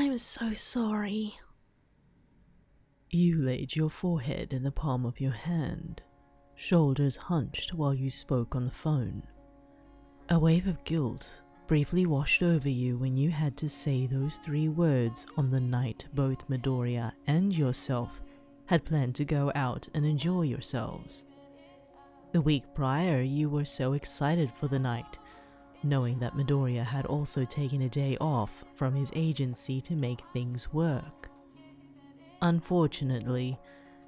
I'm so sorry. You laid your forehead in the palm of your hand, shoulders hunched while you spoke on the phone. A wave of guilt briefly washed over you when you had to say those 3 words on the night both Midoriya and yourself had planned to go out and enjoy yourselves. The week prior, you were so excited for the night, knowing that Midoriya had also taken a day off from his agency to make things work. Unfortunately,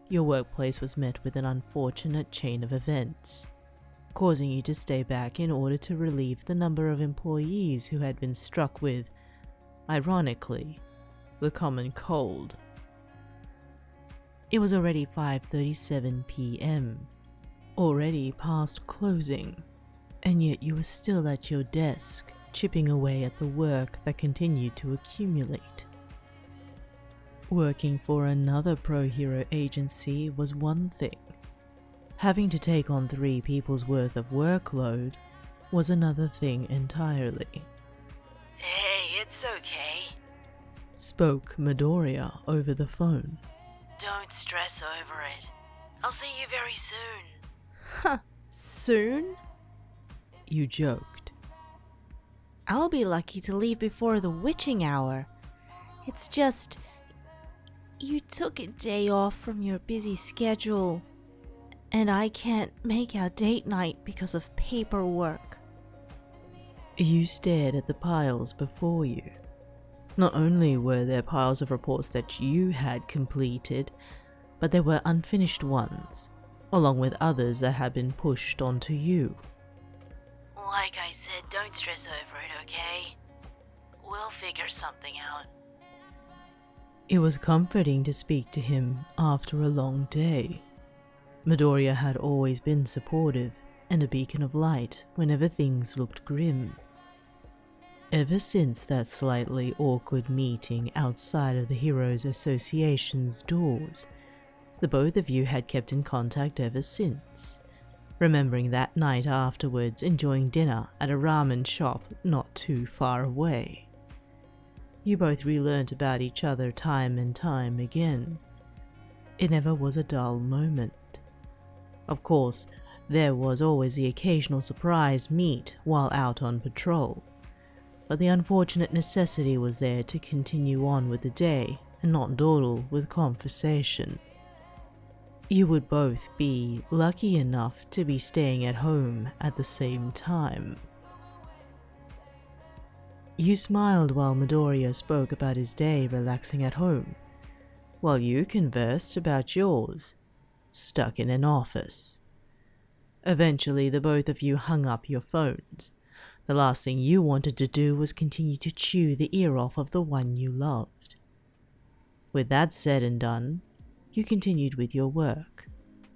your workplace was met with an unfortunate chain of events, causing you to stay back in order to relieve the number of employees who had been struck with, ironically, the common cold. It was already 5:37 p.m., already past closing, and yet you were still at your desk, chipping away at the work that continued to accumulate. Working for another pro-hero agency was one thing. Having to take on 3 people's worth of workload was another thing entirely. Hey, it's okay. Spoke Midoriya over the phone. Don't stress over it. I'll see you very soon. Huh, soon? You joked. I'll be lucky to leave before the witching hour. It's just, you took a day off from your busy schedule, and I can't make our date night because of paperwork. You stared at the piles before you. Not only were there piles of reports that you had completed, but there were unfinished ones, along with others that had been pushed onto you. Like I said, don't stress over it, okay? We'll figure something out. It was comforting to speak to him after a long day. Midoriya had always been supportive and a beacon of light whenever things looked grim. Ever since that slightly awkward meeting outside of the Heroes Association's doors, the both of you had kept in contact ever since, remembering that night afterwards enjoying dinner at a ramen shop not too far away. You both relearned about each other time and time again. It never was a dull moment. Of course, there was always the occasional surprise meet while out on patrol, but the unfortunate necessity was there to continue on with the day and not dawdle with conversation. You would both be lucky enough to be staying at home at the same time. You smiled while Midoriya spoke about his day relaxing at home, while you conversed about yours, stuck in an office. Eventually, the both of you hung up your phones. The last thing you wanted to do was continue to chew the ear off of the one you loved. With that said and done, you continued with your work,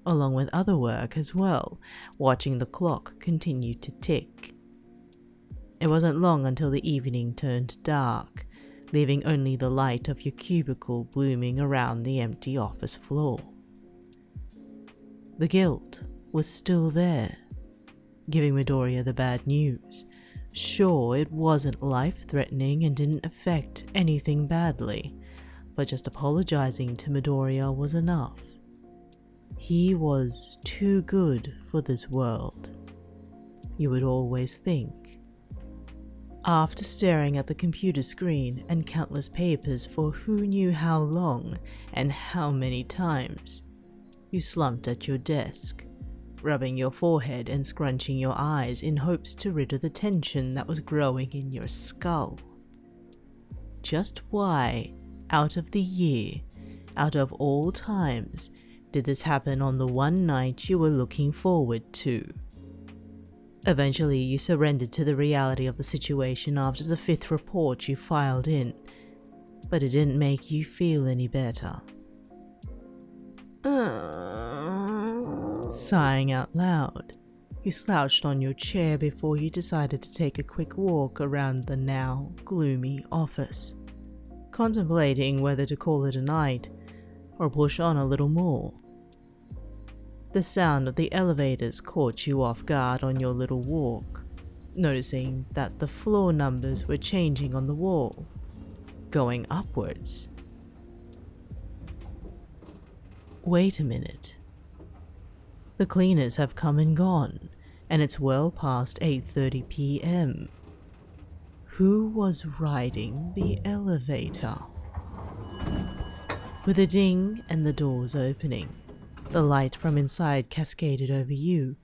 along with other work as well, watching the clock continue to tick. It wasn't long until the evening turned dark, leaving only the light of your cubicle blooming around the empty office floor. The guilt was still there, giving Midoriya the bad news. Sure, it wasn't life-threatening and didn't affect anything badly, but just apologizing to Midoriya was enough. He was too good for this world, you would always think. After staring at the computer screen and countless papers for who knew how long and how many times, you slumped at your desk, rubbing your forehead and scrunching your eyes in hopes to rid of the tension that was growing in your skull. Just why, out of the year, out of all times, did this happen on the one night you were looking forward to? Eventually, you surrendered to the reality of the situation after the 5th report you filed in, but it didn't make you feel any better. Sighing out loud, you slouched on your chair before you decided to take a quick walk around the now gloomy office, contemplating whether to call it a night or push on a little more. The sound of the elevators caught you off guard on your little walk, noticing that the floor numbers were changing on the wall. going upwards. Wait a minute. The cleaners have come and gone, and it's well past 8:30 p.m. Who was riding the elevator? With a ding and the doors opening, the light from inside cascaded over you,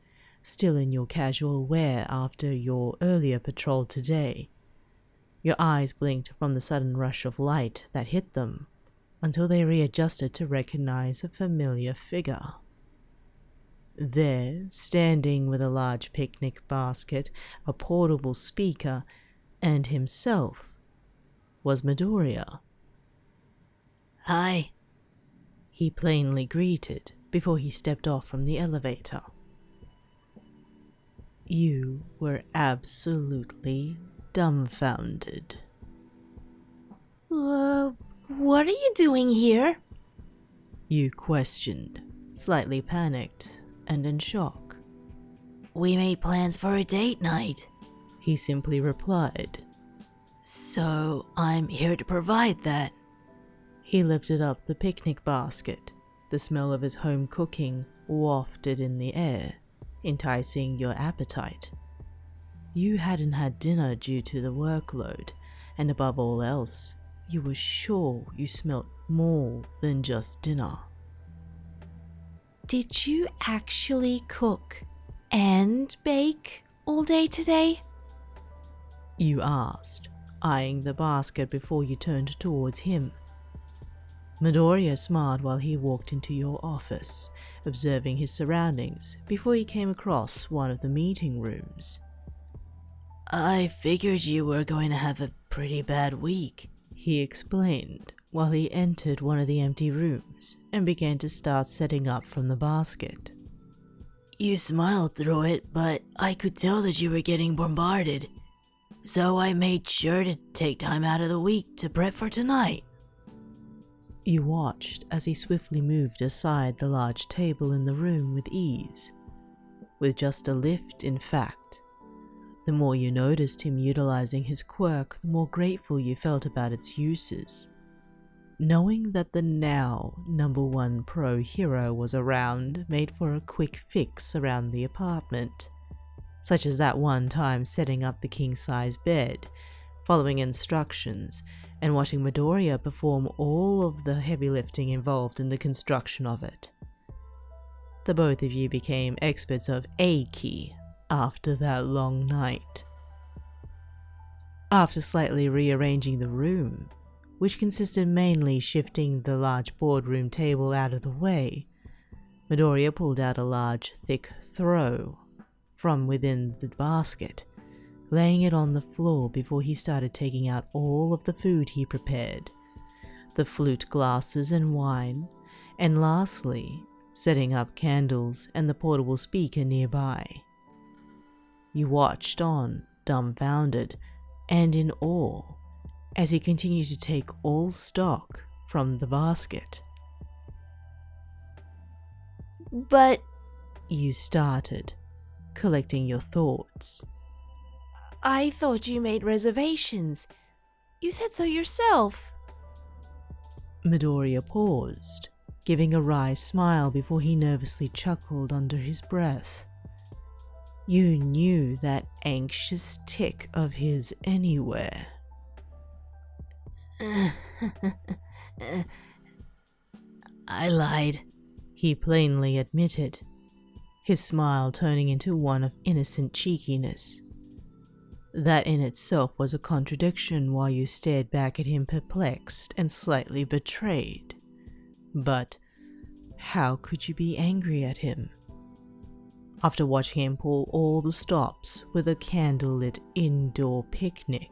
still in your casual wear after your earlier patrol today. Your eyes blinked from the sudden rush of light that hit them, until they readjusted to recognize a familiar figure. There, standing with a large picnic basket, a portable speaker, and himself, was Midoriya. "Hi," he plainly greeted before he stepped off from the elevator. You were absolutely dumbfounded. What are you doing here?" You questioned, slightly panicked and in shock. "We made plans for a date night," he simply replied. "So I'm here to provide that." He lifted up the picnic basket, the smell of his home cooking wafted in the air, enticing your appetite. You hadn't had dinner due to the workload, and above all else, you were sure you smelt more than just dinner. "Did you actually cook and bake all day today?" You asked, eyeing the basket before you turned towards him. Midoriya smiled while he walked into your office, observing his surroundings before he came across one of the meeting rooms. "I figured you were going to have a pretty bad week," he explained while he entered one of the empty rooms and began to start setting up from the basket. "You smiled through it, but I could tell that you were getting bombarded. So I made sure to take time out of the week to prep for tonight." You watched as he swiftly moved aside the large table in the room with ease. With just a lift, in fact. The more you noticed him utilizing his quirk, the more grateful you felt about its uses. Knowing that the now #1 pro hero was around made for a quick fix around the apartment, such as that one time setting up the king-size bed, following instructions, and watching Midoriya perform all of the heavy lifting involved in the construction of it. The both of you became experts of A-key after that long night. After slightly rearranging the room, which consisted mainly shifting the large boardroom table out of the way, Midoriya pulled out a large, thick throw from within the basket, laying it on the floor before he started taking out all of the food he prepared, the flute glasses and wine, and lastly, setting up candles and the portable speaker nearby. You watched on, dumbfounded and in awe, as he continued to take all stock from the basket. "But," you started, collecting your thoughts. "I thought you made reservations. You said so yourself." Midoriya paused, giving a wry smile before he nervously chuckled under his breath. You knew that anxious tick of his anywhere. "I lied," he plainly admitted, his smile turning into one of innocent cheekiness. That in itself was a contradiction while you stared back at him perplexed and slightly betrayed. But how could you be angry at him? After watching him pull all the stops with a candlelit indoor picnic.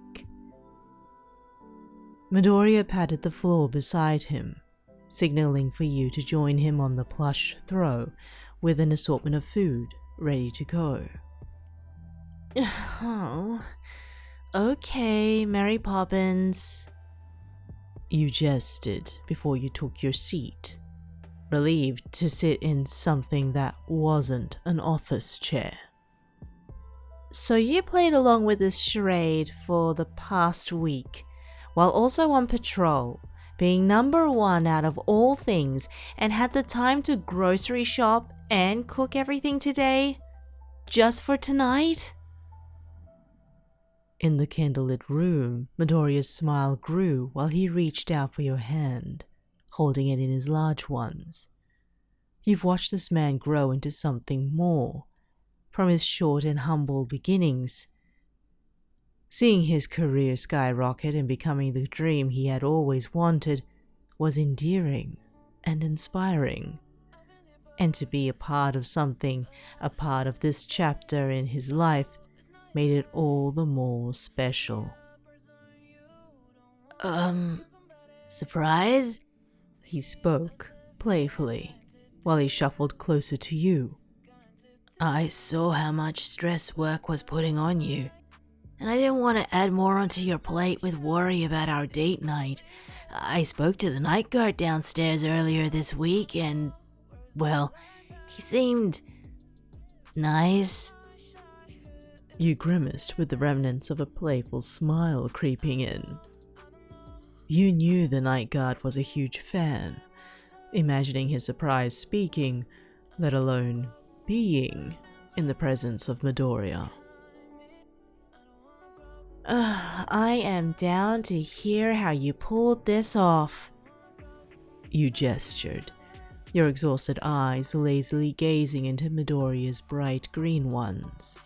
Midoriya patted the floor beside him, signaling for you to join him on the plush throw with an assortment of food ready to go. "Oh, okay, Mary Poppins," you jested before you took your seat, relieved to sit in something that wasn't an office chair. "So you played along with this charade for the past week, while also on patrol, being number one out of all things, and had the time to grocery shop and cook everything today? Just for tonight? In the candlelit room, Midoriya's smile grew while he reached out for your hand, holding it in his large ones. You've watched this man grow into something more, from his short and humble beginnings. Seeing his career skyrocket and becoming the dream he had always wanted was endearing and inspiring. And to be a part of something, a part of this chapter in his life, made it all the more special. Surprise? He spoke playfully while he shuffled closer to you. I saw how much stress work was putting on you, and I didn't want to add more onto your plate with worry about our date night. I spoke to the night guard downstairs earlier this week and, well, he seemed nice. You grimaced with the remnants of a playful smile creeping in. You knew the night guard was a huge fan, imagining his surprise speaking, let alone being, in the presence of Midoriya. I am down to hear how you pulled this off. You gestured, your exhausted eyes lazily gazing into Midoriya's bright green ones.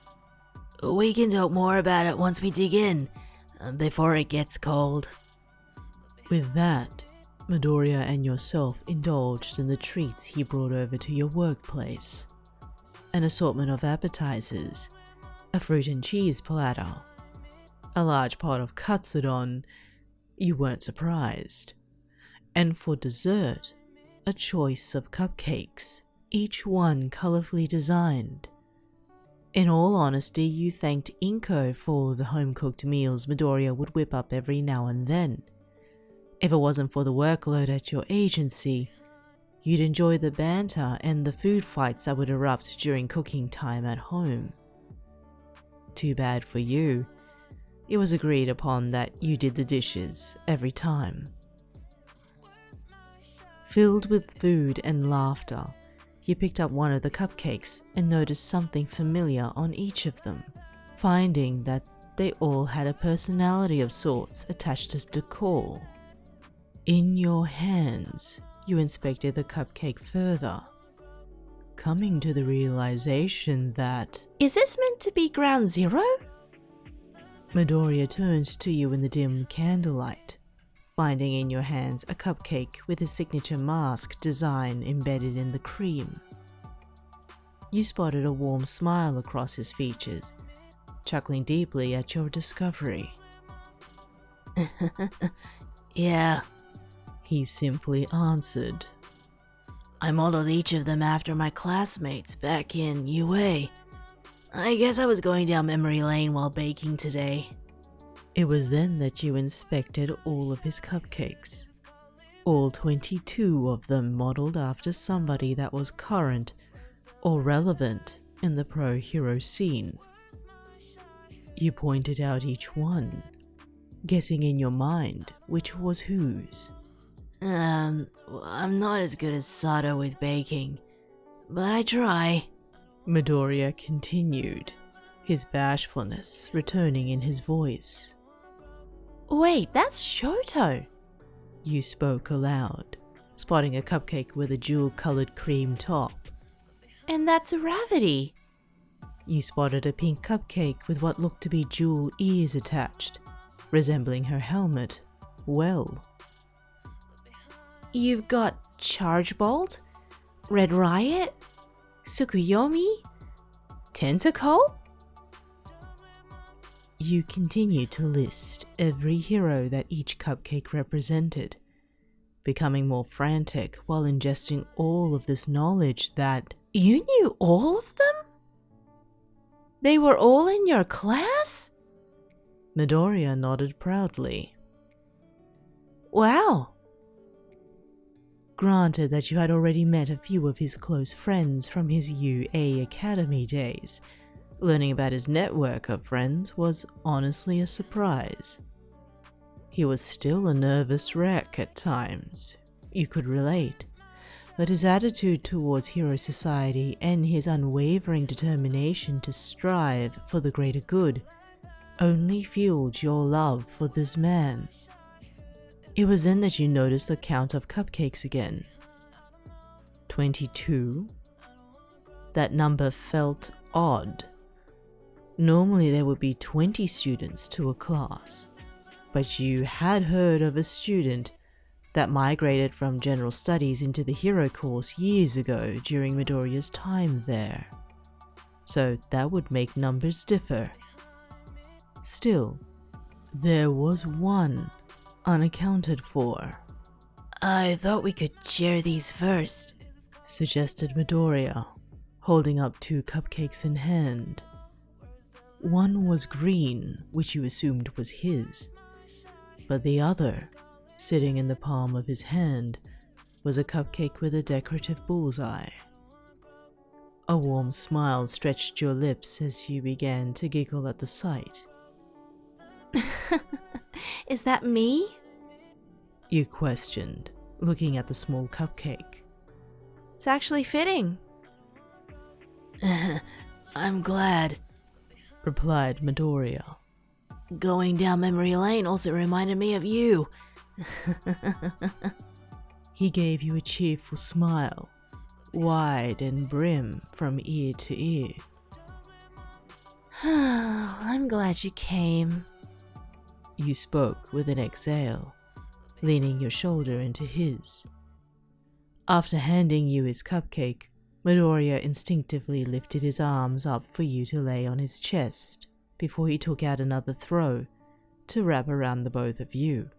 We can talk more about it once we dig in, before it gets cold. With that, Midoriya and yourself indulged in the treats he brought over to your workplace. An assortment of appetizers, a fruit and cheese platter, a large pot of katsudon, you weren't surprised. And for dessert, a choice of cupcakes, each one colorfully designed. In all honesty, you thanked Inko for the home-cooked meals Midoriya would whip up every now and then. If it wasn't for the workload at your agency, you'd enjoy the banter and the food fights that would erupt during cooking time at home. Too bad for you, it was agreed upon that you did the dishes every time. Filled with food and laughter, you picked up one of the cupcakes and noticed something familiar on each of them, finding that they all had a personality of sorts attached as decor. In your hands, you inspected the cupcake further, coming to the realization that... Is this meant to be Ground Zero? Midoriya turned to you in the dim candlelight, finding in your hands a cupcake with his signature mask design embedded in the cream. You spotted a warm smile across his features, chuckling deeply at your discovery. Yeah, he simply answered. I modeled each of them after my classmates back in UA. I guess I was going down memory lane while baking today. It was then that you inspected all of his cupcakes. All 22 of them modeled after somebody that was current or relevant in the pro hero scene. You pointed out each one, guessing in your mind which was whose. I'm not as good as Sato with baking, but I try. Midoriya continued, his bashfulness returning in his voice. Wait, that's Shoto. You spoke aloud, spotting a cupcake with a jewel-colored cream top. And that's Ravity. You spotted a pink cupcake with what looked to be jewel ears attached, resembling her helmet well. You've got Charge Bolt, Red Riot, Tsukuyomi, Tentacle? You continued to list every hero that each cupcake represented, becoming more frantic while ingesting all of this knowledge that... You knew all of them? They were all in your class? Midoriya nodded proudly. Wow. Granted that you had already met a few of his close friends from his UA Academy days, learning about his network of friends was honestly a surprise. He was still a nervous wreck at times. You could relate. But his attitude towards Hero Society and his unwavering determination to strive for the greater good only fueled your love for this man. It was then that you noticed the count of cupcakes again. 22? That number felt odd. Normally there would be 20 students to a class, but you had heard of a student that migrated from general studies into the hero course years ago during Midoriya's time there. So that would make numbers differ. Still, there was one unaccounted for. I thought we could share these first, suggested Midoriya, holding up 2 cupcakes in hand. One was green, which you assumed was his, but the other, sitting in the palm of his hand, was a cupcake with a decorative bullseye. A warm smile stretched your lips as you began to giggle at the sight. Is that me? You questioned, looking at the small cupcake. It's actually fitting. I'm glad, replied Midoriya. Going down memory lane also reminded me of you. He gave you a cheerful smile, wide and brim from ear to ear. I'm glad you came. You spoke with an exhale, leaning your shoulder into his. After handing you his cupcake, Midoriya instinctively lifted his arms up for you to lay on his chest before he took out another throw to wrap around the both of you.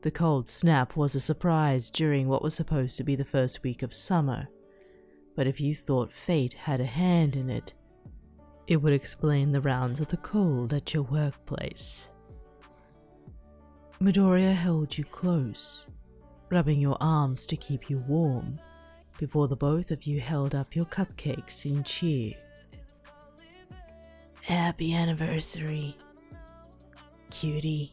The cold snap was a surprise during what was supposed to be the first week of summer, but if you thought fate had a hand in it, it would explain the rounds of the cold at your workplace. Midoriya held you close, rubbing your arms to keep you warm, before the both of you held up your cupcakes in cheer. Happy anniversary, cutie.